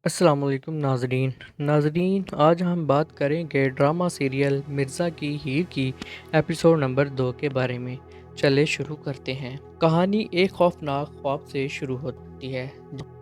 السلام علیکم ناظرین آج ہم بات کریں گے ڈرامہ سیریل مرزا کی ہیر کی ایپیسوڈ نمبر 2 کے بارے میں۔ چلے شروع کرتے ہیں۔ کہانی ایک خوفناک خواب سے شروع ہوتی ہے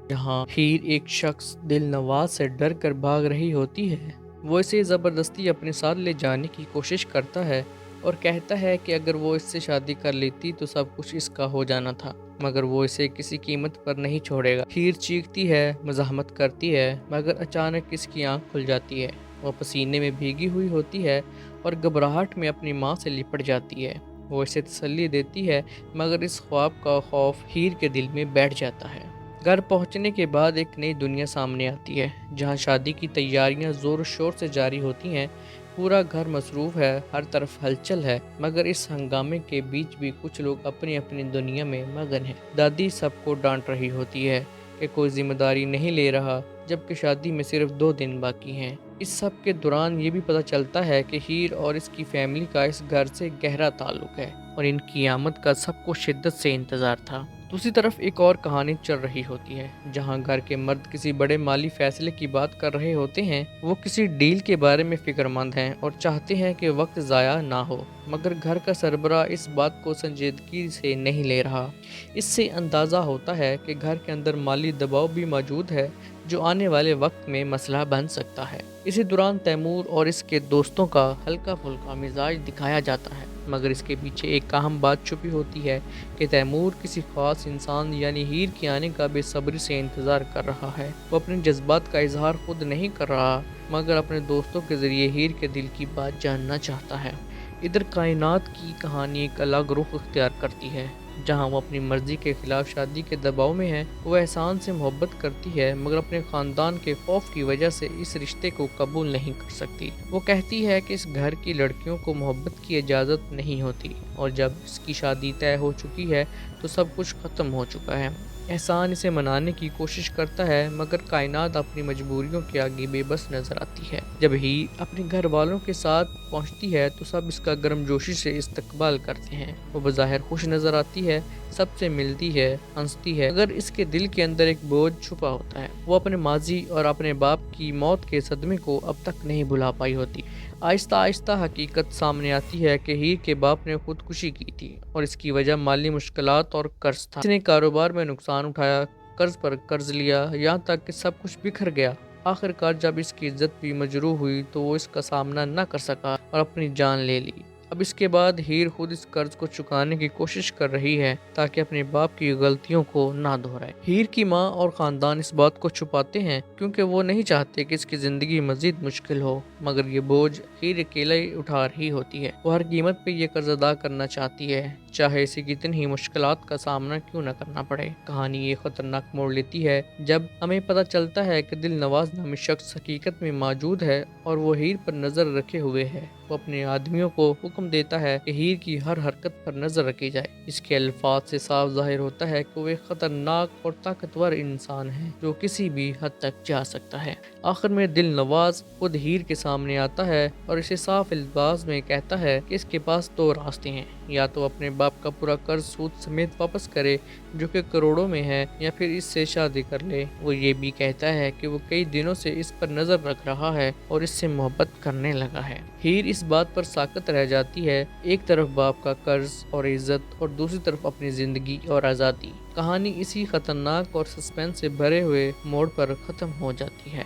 جہاں ہیر ایک شخص دل نواز سے ڈر کر بھاگ رہی ہوتی ہے۔ وہ اسے زبردستی اپنے ساتھ لے جانے کی کوشش کرتا ہے اور کہتا ہے کہ اگر وہ اس سے شادی کر لیتی تو سب کچھ اس کا ہو جانا تھا، مگر وہ اسے کسی قیمت پر نہیں چھوڑے گا۔ ہیر چیختی ہے، مزاحمت کرتی ہے، مگر اچانک اس کی آنکھ کھل جاتی ہے۔ وہ پسینے میں بھیگی ہوئی ہوتی ہے اور گھبراہٹ میں اپنی ماں سے لپٹ جاتی ہے۔ وہ اسے تسلی دیتی ہے، مگر اس خواب کا خوف ہیر کے دل میں بیٹھ جاتا ہے۔ گھر پہنچنے کے بعد ایک نئی دنیا سامنے آتی ہے جہاں شادی کی تیاریاں زور و شور سے جاری ہوتی ہیں۔ پورا گھر مصروف ہے، ہر طرف ہلچل ہے، مگر اس ہنگامے کے بیچ بھی کچھ لوگ اپنی اپنی دنیا میں مگن ہیں۔ دادی سب کو ڈانٹ رہی ہوتی ہے کہ کوئی ذمہ داری نہیں لے رہا، جبکہ شادی میں صرف 2 دن باقی ہیں۔ اس سب کے دوران یہ بھی پتہ چلتا ہے کہ ہیر اور اس کی فیملی کا اس گھر سے گہرا تعلق ہے اور ان کی آمد کا سب کو شدت سے انتظار تھا۔ دوسری طرف ایک اور کہانی چل رہی ہوتی ہے جہاں گھر کے مرد کسی بڑے مالی فیصلے کی بات کر رہے ہوتے ہیں۔ وہ کسی ڈیل کے بارے میں فکر مند ہیں اور چاہتے ہیں کہ وقت ضائع نہ ہو، مگر گھر کا سربراہ اس بات کو سنجیدگی سے نہیں لے رہا۔ اس سے اندازہ ہوتا ہے کہ گھر کے اندر مالی دباؤ بھی موجود ہے جو آنے والے وقت میں مسئلہ بن سکتا ہے۔ اسی دوران تیمور اور اس کے دوستوں کا ہلکا پھلکا مزاج دکھایا جاتا ہے، مگر اس کے پیچھے ایک اہم بات چھپی ہوتی ہے کہ تیمور کسی خاص انسان یعنی ہیر کے آنے کا بے صبری سے انتظار کر رہا ہے۔ وہ اپنے جذبات کا اظہار خود نہیں کر رہا، مگر اپنے دوستوں کے ذریعے ہیر کے دل کی بات جاننا چاہتا ہے۔ ادھر کائنات کی کہانی ایک الگ رخ اختیار کرتی ہے جہاں وہ اپنی مرضی کے خلاف شادی کے دباؤ میں ہے۔ وہ احسان سے محبت کرتی ہے، مگر اپنے خاندان کے خوف کی وجہ سے اس رشتے کو قبول نہیں کر سکتی۔ وہ کہتی ہے کہ اس گھر کی لڑکیوں کو محبت کی اجازت نہیں ہوتی اور جب اس کی شادی طے ہو چکی ہے تو سب کچھ ختم ہو چکا ہے۔ احسان اسے منانے کی کوشش کرتا ہے، مگر کائنات اپنی مجبوریوں کے آگے بے بس نظر آتی ہے۔ جب ہی اپنے گھر والوں کے ساتھ پہنچتی ہے تو سب اس کا گرمجوشی سے استقبال کرتے ہیں۔ وہ بظاہر خوش نظر آتی ہے، سب سے ملتی ہے، ہنستی ہے، مگر اس کے دل کے اندر ایک بوجھ چھپا ہوتا ہے۔ وہ اپنے ماضی اور اپنے باپ کی موت کے صدمے کو اب تک نہیں بھلا پائی ہوتی۔ آہستہ آہستہ حقیقت سامنے آتی ہے کہ ہیر کے باپ نے خودکشی کی تھی اور اس کی وجہ مالی مشکلات اور قرض تھا۔ اس نے کاروبار میں نقصان اٹھایا، قرض پر قرض لیا، یہاں تک کہ سب کچھ بکھر گیا۔ آخرکار جب اس کی عزت بھی مجروح ہوئی تو وہ اس کا سامنا نہ کر سکا اور اپنی جان لے لی۔ اب اس کے بعد ہیر خود اس قرض کو چکانے کی کوشش کر رہی ہے تاکہ اپنے باپ کی غلطیوں کو نہ دہرائے۔ ہیر کی ماں اور خاندان اس بات کو چھپاتے ہیں کیونکہ وہ نہیں چاہتے کہ اس کی زندگی مزید مشکل ہو، مگر یہ بوجھ ہیر اکیلے اٹھا رہی ہوتی ہے۔ وہ ہر قیمت پہ یہ قرض ادا کرنا چاہتی ہے، چاہے اسے کتنی ہی مشکلات کا سامنا کیوں نہ کرنا پڑے۔ کہانی یہ خطرناک موڑ لیتی ہے جب ہمیں پتہ چلتا ہے کہ دل نواز نامی شخص حقیقت میں موجود ہے اور وہ ہیر پر نظر رکھے ہوئے ہے۔ وہ اپنے آدمیوں کو حکم دیتا ہے کہ ہیر کی ہر حرکت پر نظر رکھی جائے۔ اس کے الفاظ سے صاف ظاہر ہوتا ہے کہ وہ ایک خطرناک اور طاقتور انسان ہے جو کسی بھی حد تک جا سکتا ہے۔ آخر میں دل نواز خود ہیر کے سامنے آتا ہے اور اسے صاف الفاظ میں کہتا ہے کہ اس کے پاس 2 راستے ہیں، یا تو اپنے باپ کا پورا قرض سود سمیت واپس کرے جو کہ کروڑوں میں ہے، یا پھر اس سے شادی کر لے۔ وہ یہ بھی کہتا ہے کہ وہ کئی دنوں سے اس پر نظر رکھ رہا ہے اور اس سے محبت کرنے لگا ہے۔ ہیر اس بات پر ساکت رہ جاتی ہے، ایک طرف باپ کا قرض اور عزت اور دوسری طرف اپنی زندگی اور آزادی۔ کہانی اسی خطرناک اور سسپینس سے بھرے ہوئے موڑ پر ختم ہو جاتی ہے۔